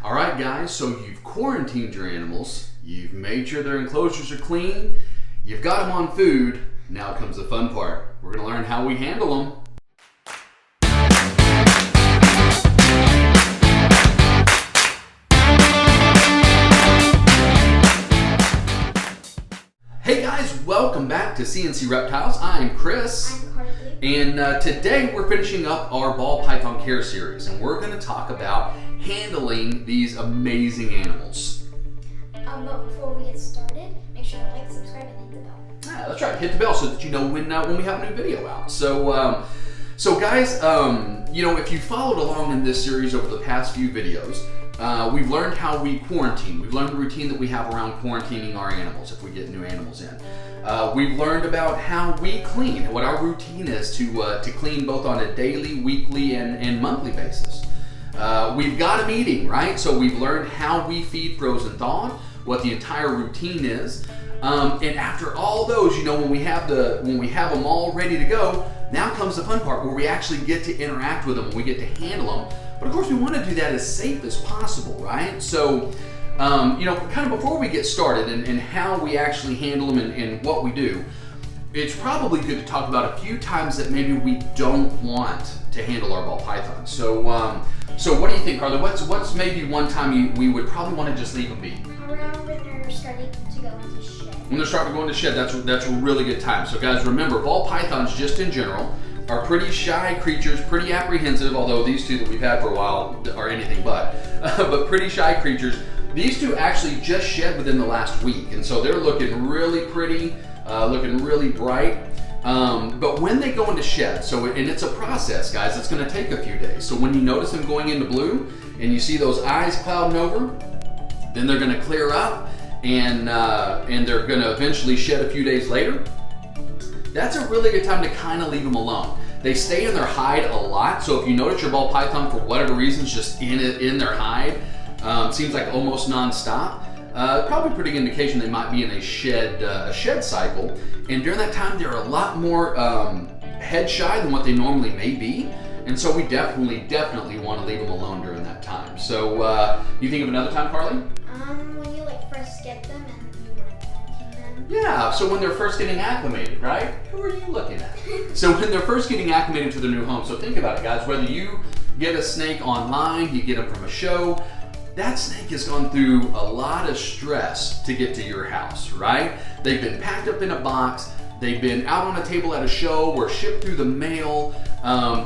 All right, guys, so you've quarantined your animals, you've made sure their enclosures are clean, you've got them on food. Now comes the fun part. We're going to learn how we handle them. Hey guys, welcome back to CNC Reptiles. I'm Chris. I'm Carly. And today we're finishing up our ball python care series, and we're going to talk about handling these amazing animals. But before we get started, make sure to like, subscribe, and hit the bell. Yeah, that's right. Hit the bell so that you know when we have a new video out. So guys, if you followed along in this series over the past few videos, we've learned how we quarantine. We've learned the routine that we have around quarantining our animals if we get new animals in. We've learned about how we clean, what our routine is to clean both on a daily, weekly, and monthly basis. We've got them eating, right? So we've learned how we feed frozen thawed, what the entire routine is. And after all those, when we have them all ready to go, now comes the fun part where we actually get to interact with them and we get to handle them. But of course, we want to do that as safe as possible, right? So, kind of before we get started and how we actually handle them and what we do, it's probably good to talk about a few times that maybe we don't want to handle our ball python. So what do you think, Carly? What's maybe one time we would probably want to just leave them be? Around when they're starting to go into shed. When they're starting to go into shed, that's a really good time. So guys, remember, ball pythons just in general are pretty shy creatures, pretty apprehensive, although these two that we've had for a while are anything but pretty shy creatures. These two actually just shed within the last week, and so they're looking really pretty, looking really bright. But when they go into shed, and it's a process, guys, it's going to take a few days. So when you notice them going into blue and you see those eyes clouding over, then they're going to clear up and they're going to eventually shed a few days later. That's a really good time to kind of leave them alone. They stay in their hide a lot, so if you notice your ball python for whatever reason is just in their hide, seems like almost non-stop, probably a pretty good indication they might be in a shed cycle. And during that time, they're a lot more head shy than what they normally may be. And so we definitely want to leave them alone during that time. So you think of another time, Carly? When you first get them and you want to quarantine them. Yeah, so when they're first getting acclimated, right? Who are you looking at? So when they're first getting acclimated to their new home. So think about it, guys. Whether you get a snake online, you get them from a show, that snake has gone through a lot of stress to get to your house, right? They've been packed up in a box. They've been out on a table at a show or shipped through the mail.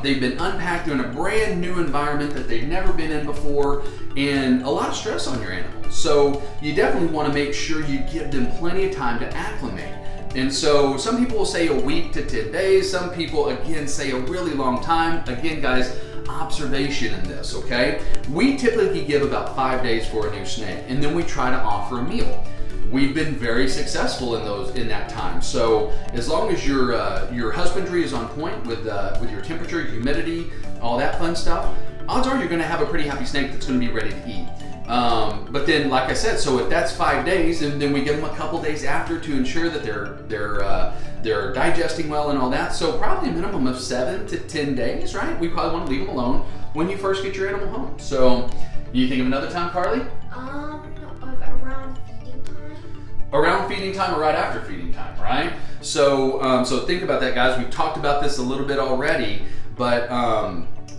They've been unpacked in a brand new environment that they've never been in before, and a lot of stress on your animals. So you definitely want to make sure you give them plenty of time to acclimate. And so some people will say a week to 10 days. Some people, again, say a really long time. Again, guys, observation in this, okay? We typically give about 5 days for a new snake, and then we try to offer a meal. We've been very successful in that time. So as long as your husbandry is on point with your temperature, humidity, all that fun stuff, odds are you're going to have a pretty happy snake that's going to be ready to eat. But then, like I said, so if that's 5 days, and then we give them a couple days after to ensure that they're digesting well and all that. So probably a minimum of 7 to 10 days, right? We probably want to leave them alone when you first get your animal home. So you think of another time, Carly? Around feeding time. Around feeding time or right after feeding time, right? So think about that, guys. We've talked about this a little bit already, but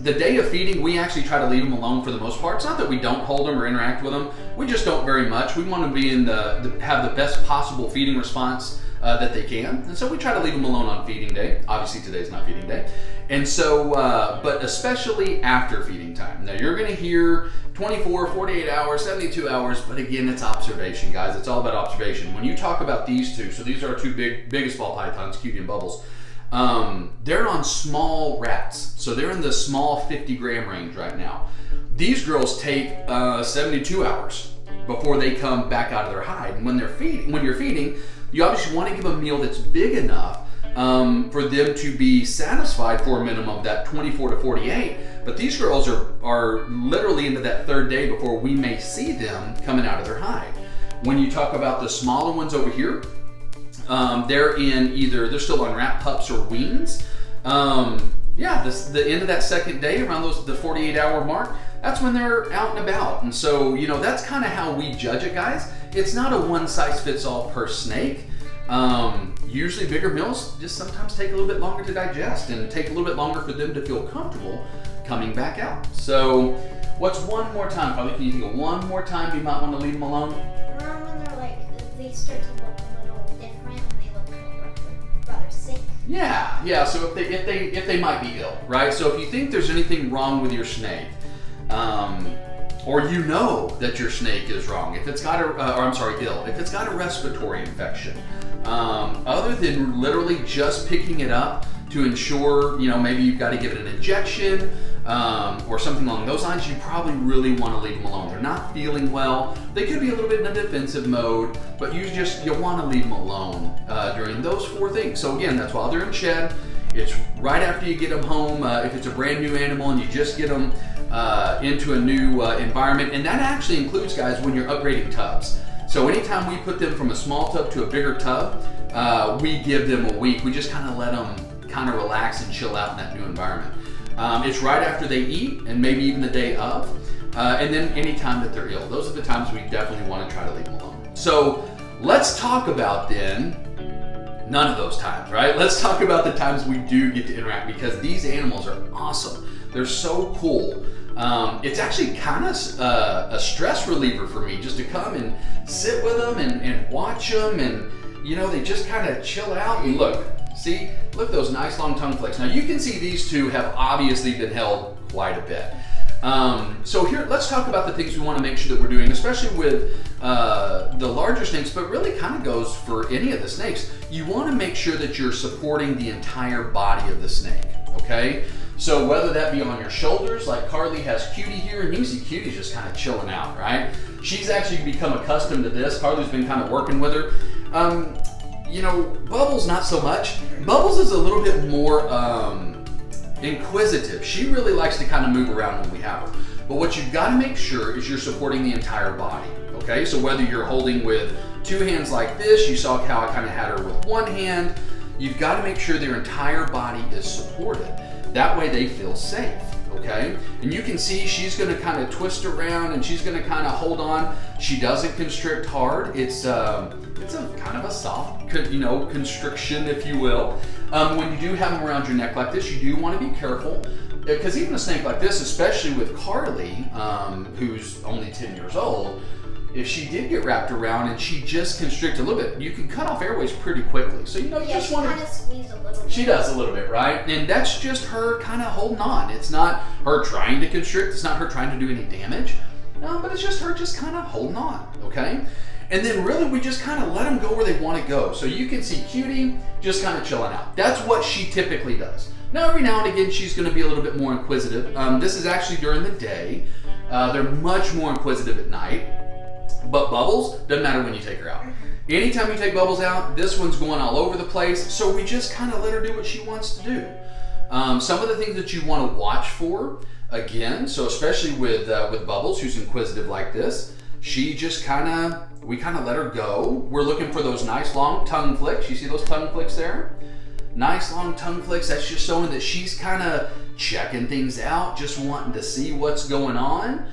the day of feeding, we actually try to leave them alone for the most part. It's not that we don't hold them or interact with them. We just don't very much. We want to be have the best possible feeding response that they can. And so we try to leave them alone on feeding day. Obviously today's not feeding day. And so, but especially after feeding time. Now you're going to hear 24, 48 hours, 72 hours, but again, it's observation, guys. It's all about observation. When you talk about these two, so these are our two biggest ball pythons, Cutie and Bubbles. They're on small rats. So they're in the small 50-gram range right now. These girls take 72 hours before they come back out of their hide. And when you're feeding, you obviously want to give a meal that's big enough for them to be satisfied for a minimum of that 24 to 48. But these girls are literally into that third day before we may see them coming out of their hide. When you talk about the smaller ones over here, they're still on rat pups or weans. The end of that second day, around the 48-hour mark, that's when they're out and about. And so, you know, that's kind of how we judge it, guys. It's not a one size fits all per snake. Usually bigger meals just sometimes take a little bit longer to digest and take a little bit longer for them to feel comfortable coming back out. So what's one more time? Probably can you think of one more time you might want to leave them alone? When they're like, they start to look a little different and they look rather sick. Yeah. So if they might be ill, right? So if you think there's anything wrong with your snake, or you know that your snake is wrong, if it's got ill, if it's got a respiratory infection, other than literally just picking it up to ensure, you know, maybe you've got to give it an injection, or something along those lines, you probably really want to leave them alone. They're not feeling well. They could be a little bit in a defensive mode, but you want to leave them alone during those 4 things. So again, that's while they're in shed. It's right after you get them home. If it's a brand new animal and you just get them into a new environment, and that actually includes, guys, when you're upgrading tubs. So anytime we put them from a small tub to a bigger tub, we give them a week. We just kind of let them kind of relax and chill out in that new environment. It's right after they eat, and maybe even the day of, and then any time that they're ill. Those are the times we definitely want to try to leave them alone. So let's talk about then none of those times, right? Let's talk about the times we do get to interact, because these animals are awesome. They're so cool. It's actually kind of a stress reliever for me just to come and sit with them and watch them, and you know, they just kind of chill out. And look those nice long tongue flicks. Now you can see these two have obviously been held quite a bit. So here, let's talk about the things we want to make sure that we're doing, especially with the larger snakes, but really kind of goes for any of the snakes. You want to make sure that you're supporting the entire body of the snake, okay? So whether that be on your shoulders, like Carly has Cutie here, and you see Cutie's just kind of chilling out, right? She's actually become accustomed to this. Carly's been kind of working with her. You know, Bubbles not so much. Bubbles is a little bit more inquisitive. She really likes to kind of move around when we have her. But what you've got to make sure is you're supporting the entire body, okay? So whether you're holding with 2 hands like this, you saw how I kind of had her with 1 hand, you've got to make sure their entire body is supported. That way they feel safe, okay? And you can see she's going to kind of twist around and she's going to kind of hold on. She doesn't constrict hard. It's a kind of a soft, you know, constriction, if you will. When you do have them around your neck like this, you do want to be careful, because even a snake like this, especially with Carly, who's only 10 years old, if she did get wrapped around and she just constricts a little bit, you can cut off airways pretty quickly. So, you know, you just want to... kind of squeeze a little bit. She does a little bit, right? And that's just her kind of holding on. It's not her trying to constrict. It's not her trying to do any damage. No, but it's just her just kind of holding on, okay? And then really we just kind of let them go where they want to go. So you can see Cutie just kind of chilling out. That's what she typically does. Now, every now and again, she's going to be a little bit more inquisitive. This is actually during the day. They're much more inquisitive at night. But Bubbles, doesn't matter when you take her out. Anytime you take Bubbles out, this one's going all over the place. So we just kind of let her do what she wants to do. Some of the things that you want to watch for, again, so especially with Bubbles, who's inquisitive like this, she just we kind of let her go. We're looking for those nice long tongue flicks. You see those tongue flicks there? Nice long tongue flicks. That's just showing that she's kind of checking things out, just wanting to see what's going on.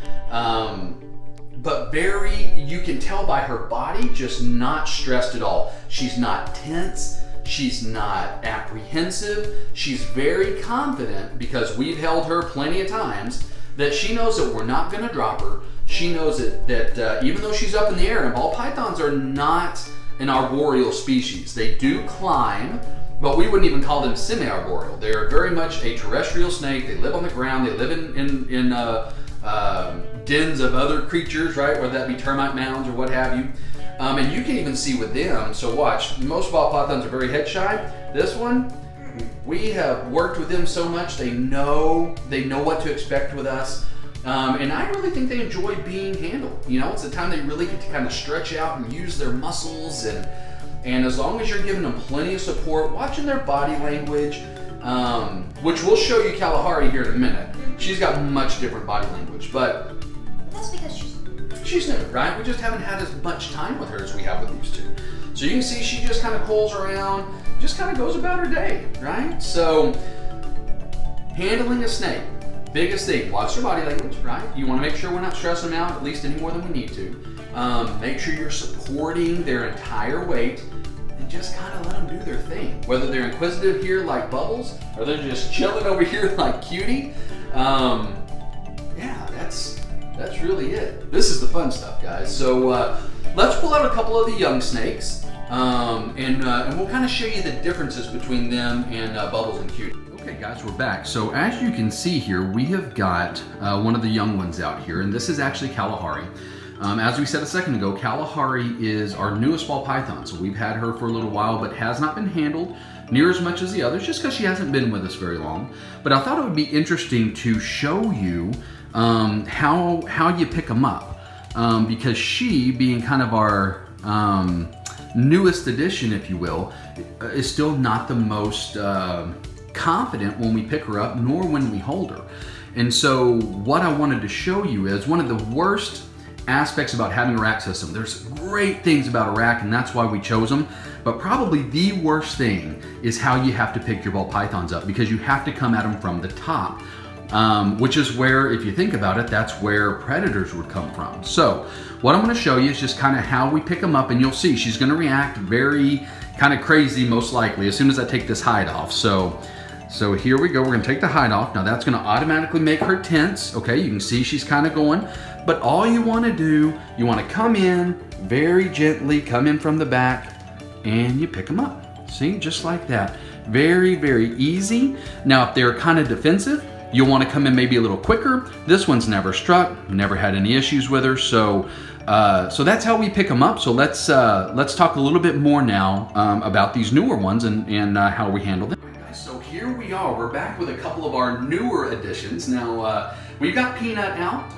But you can tell by her body, just not stressed at all. She's not tense. She's not apprehensive. She's very confident, because we've held her plenty of times, that she knows that we're not going to drop her. She knows that even though she's up in the air, and ball pythons are not an arboreal species. They do climb, but we wouldn't even call them semi-arboreal. They are very much a terrestrial snake. They live on the ground. They live in dens of other creatures, right? Whether that be termite mounds or what have you. And you can even see with them, so watch, most ball pythons are very head shy. This one, we have worked with them so much, they know what to expect with us. And I really think they enjoy being handled. You know, it's the time they really get to kind of stretch out and use their muscles, and as long as you're giving them plenty of support, watching their body language, which we'll show you Kalahari here in a minute. She's got much different body language, but that's because she's new, right? We just haven't had as much time with her as we have with these two. So you can see she just kind of pulls around, just kind of goes about her day, right? So handling a snake, biggest thing, watch their body language, right? You want to make sure we're not stressing them out at least any more than we need to. Make sure you're supporting their entire weight and just kind of let them do their thing. Whether they're inquisitive here like Bubbles or they're just chilling over here like Cutie. Yeah, that's really it. This is the fun stuff, guys. So let's pull out a couple of the young snakes and we'll kind of show you the differences between them and Bubbles and Cutie. Okay guys, we're back. So as you can see here, we have got one of the young ones out here, and this is actually Kalahari. As we said a second ago, Kalahari is our newest ball python. So we've had her for a little while, but has not been handled near as much as the others, just because she hasn't been with us very long. But I thought it would be interesting to show you how you pick them up, because she, being kind of our newest addition, if you will, is still not the most confident when we pick her up, nor when we hold her. And so what I wanted to show you is one of the worst aspects about having a rack system. There's great things about a rack, and that's why we chose them, but probably the worst thing is how you have to pick your ball pythons up, because you have to come at them from the top, which is where, if you think about it, that's where predators would come from. So what I'm going to show you is just kind of how we pick them up, and you'll see she's going to react very kind of crazy, most likely, as soon as I take this hide off. So here we go, we're gonna take the hide off. Now that's gonna automatically make her tense. Okay, you can see she's kind of going, but all you wanna do, you wanna come in very gently, come in from the back, and you pick them up. See, just like that. Very, very easy. Now if they're kind of defensive, you'll wanna come in maybe a little quicker. This one's never struck, never had any issues with her, so that's how we pick them up. So let's talk a little bit more now about these newer ones and how we handle them. So here we are, we're back with a couple of our newer additions. Now, we've got Peanut out,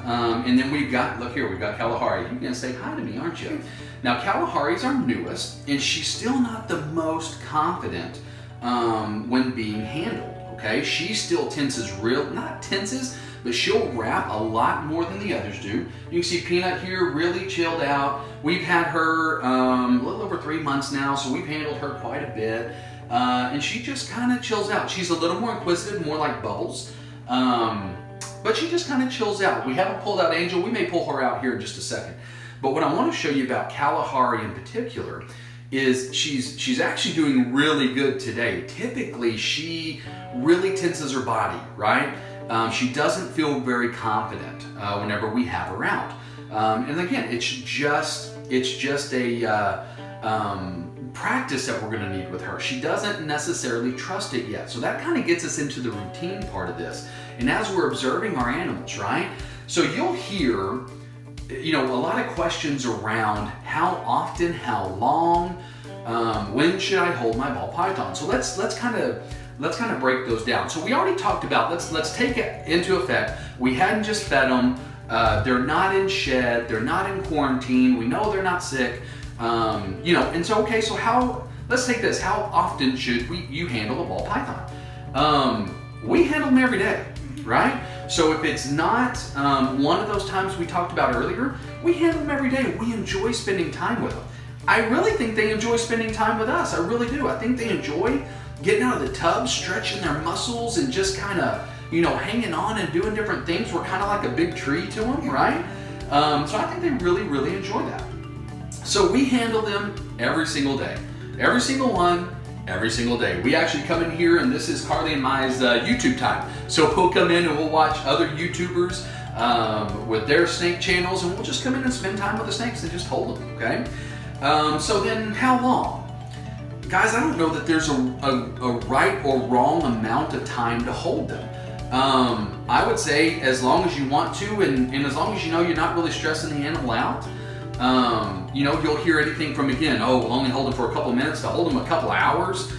and then we've got, look here, we've got Kalahari. You're gonna say hi to me, aren't you? Now, Kalahari's our newest, and she's still not the most confident when being handled, okay? She still tenses not tenses, but she'll wrap a lot more than the others do. You can see Peanut here really chilled out. We've had her a little over 3 months now, so we've handled her quite a bit. And she just kind of chills out. She's a little more inquisitive, more like Bubbles, but she just kind of chills out. We haven't pulled out Angel. We may pull her out here in just a second. But what I want to show you about Kalahari in particular is she's actually doing really good today. Typically, she really tenses her body, right? She doesn't feel very confident whenever we have her out. And again, it's just a practice that we're going to need with her. She doesn't necessarily trust it yet. So that kind of gets us into the routine part of this. And as we're observing our animals, right? So you'll hear, you know, a lot of questions around how often, how long, when should I hold my ball python? So let's kind of break those down. So we already talked about, let's take it into effect. We hadn't just fed them. They're not in shed. They're not in quarantine. We know they're not sick. You know, and so, okay, so let's take this. How often should you handle a ball python? We handle them every day, right? So if it's not one of those times we talked about earlier, we handle them every day. We enjoy spending time with them. I really think they enjoy spending time with us. I really do. I think they enjoy getting out of the tub, stretching their muscles, and just kind of, you know, hanging on and doing different things. We're kind of like a big tree to them, right? So I think they really, really enjoy that. So we handle them every single day. Every single one, every single day. We actually come in here, and this is Carly and Mai's YouTube time. So we'll come in and we'll watch other YouTubers with their snake channels, and we'll just come in and spend time with the snakes and just hold them, okay? So then how long? Guys, I don't know that there's a right or wrong amount of time to hold them. I would say as long as you want to, and as long as you know you're not really stressing the animal out. You know, you'll hear anything from, again, oh, we'll only hold them for a couple minutes to hold them a couple hours.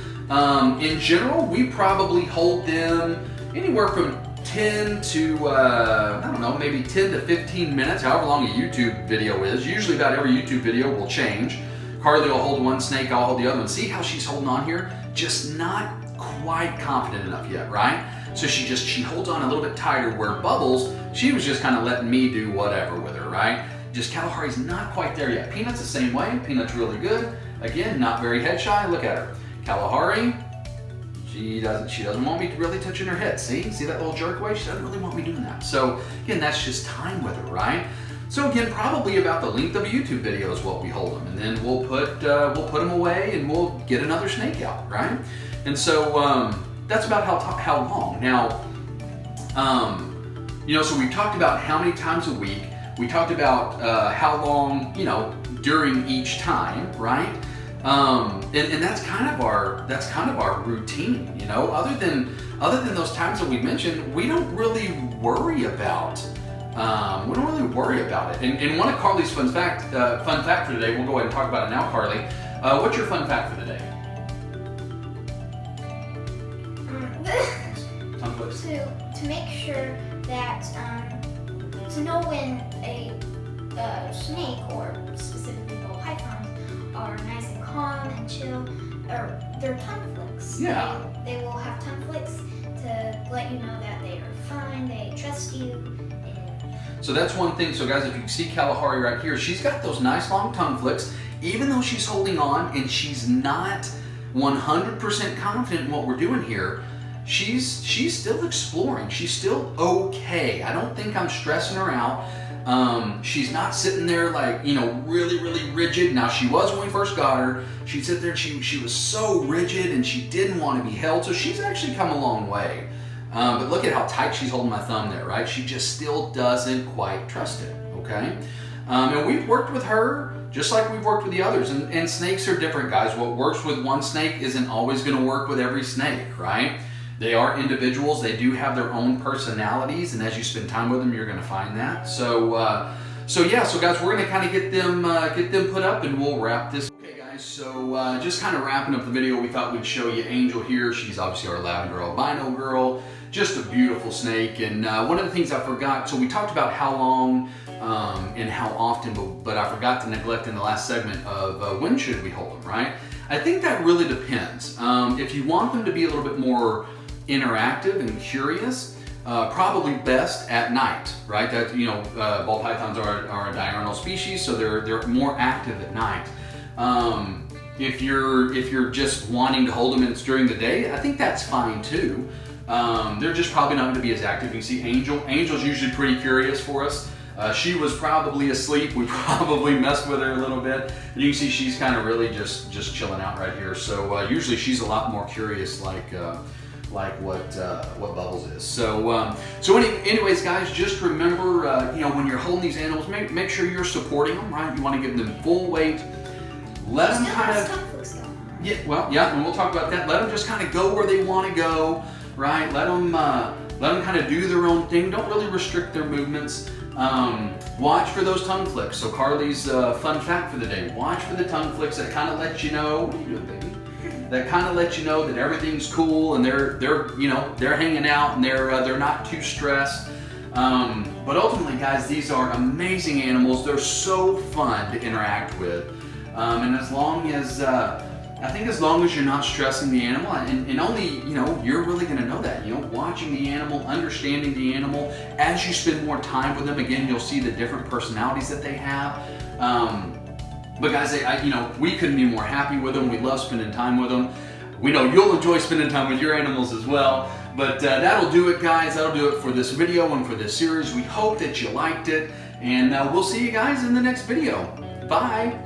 In general, we probably hold them anywhere from 10 to, I don't know, maybe 10 to 15 minutes, however long a YouTube video is. Usually about every YouTube video will change. Carly will hold one snake, I'll hold the other one. See how she's holding on here? Just not quite confident enough yet, right? So she holds on a little bit tighter, where Bubbles, she was just kind of letting me do whatever with her, right? Just Kalahari's not quite there yet. Peanut's the same way. Peanut's really good. Again, not very head shy. Look at her. Kalahari, She doesn't want me really touching her head. See that little jerk away? She doesn't really want me doing that. So again, that's just time with her, right? So again, probably about the length of a YouTube video is what we hold them, and then we'll put them away and we'll get another snake out, right? And so that's about how long. Now, so we talked about how many times a week. We talked about how long, during each time, right? And that's kind of our routine, Other than those times that we mentioned, we don't really worry about. it. And one of Carly's fun fact for today, we'll go ahead and talk about it now, Carly. What's your fun fact for the day? To make sure that to know when a snake, or specifically ball pythons, are nice and calm and chill, or their tongue flicks. Yeah. They will have tongue flicks to let you know that they are fine, they trust you. So that's one thing. So guys, if you can see Kalahari right here, she's got those nice long tongue flicks, even though she's holding on and she's not 100% confident in what we're doing here. She's still exploring. She's still okay. I don't think I'm stressing her out. She's not sitting there like, really, really rigid. Now, she was when we first got her. She'd sit there and she was so rigid and she didn't want to be held. So she's actually come a long way. But look at how tight she's holding my thumb there, right? She just still doesn't quite trust it, okay? And we've worked with her just like we've worked with the others. And snakes are different, guys. What works with one snake isn't always going to work with every snake, right? They are individuals. They do have their own personalities, and as you spend time with them, you're going to find that. So guys, we're going to kind of get them put up, and we'll wrap this. Okay, guys. So just kind of wrapping up the video, we thought we'd show you Angel here. She's obviously our lavender albino girl. Just a beautiful snake. And one of the things I forgot. So we talked about how long and how often, but I forgot to neglect in the last segment of when should we hold them, right? I think that really depends. If you want them to be a little bit more interactive and curious, probably best at night, right? That ball pythons are a diurnal species, so they're more active at night. If you're just wanting to hold them and it's during the day, I think that's fine too. They're just probably not going to be as active. You can see Angel's usually pretty curious for us. She was probably asleep. We probably messed with her a little bit. And you can see she's kind of really just chilling out right here. So usually she's a lot more curious, like what Bubbles is. So anyways, guys, just remember, when you're holding these animals, make sure you're supporting them, right? You want to give them full weight. Let them kind of, and we'll talk about that. Let them just kind of go where they want to go, right? Let them kind of do their own thing. Don't really restrict their movements. Watch for those tongue flicks. So Carly's fun fact for the day: watch for the tongue flicks. That kind of let you know. What are you doing, baby? That kind of let you know that everything's cool and they're hanging out and they're not too stressed. But ultimately, guys, these are amazing animals. They're so fun to interact with. And as long as you're not stressing the animal, and only you're really going to know that. Watching the animal, understanding the animal as you spend more time with them. Again, you'll see the different personalities that they have. But guys, we couldn't be more happy with them. We love spending time with them. We know you'll enjoy spending time with your animals as well. But that'll do it, guys. That'll do it for this video and for this series. We hope that you liked it. And we'll see you guys in the next video. Bye.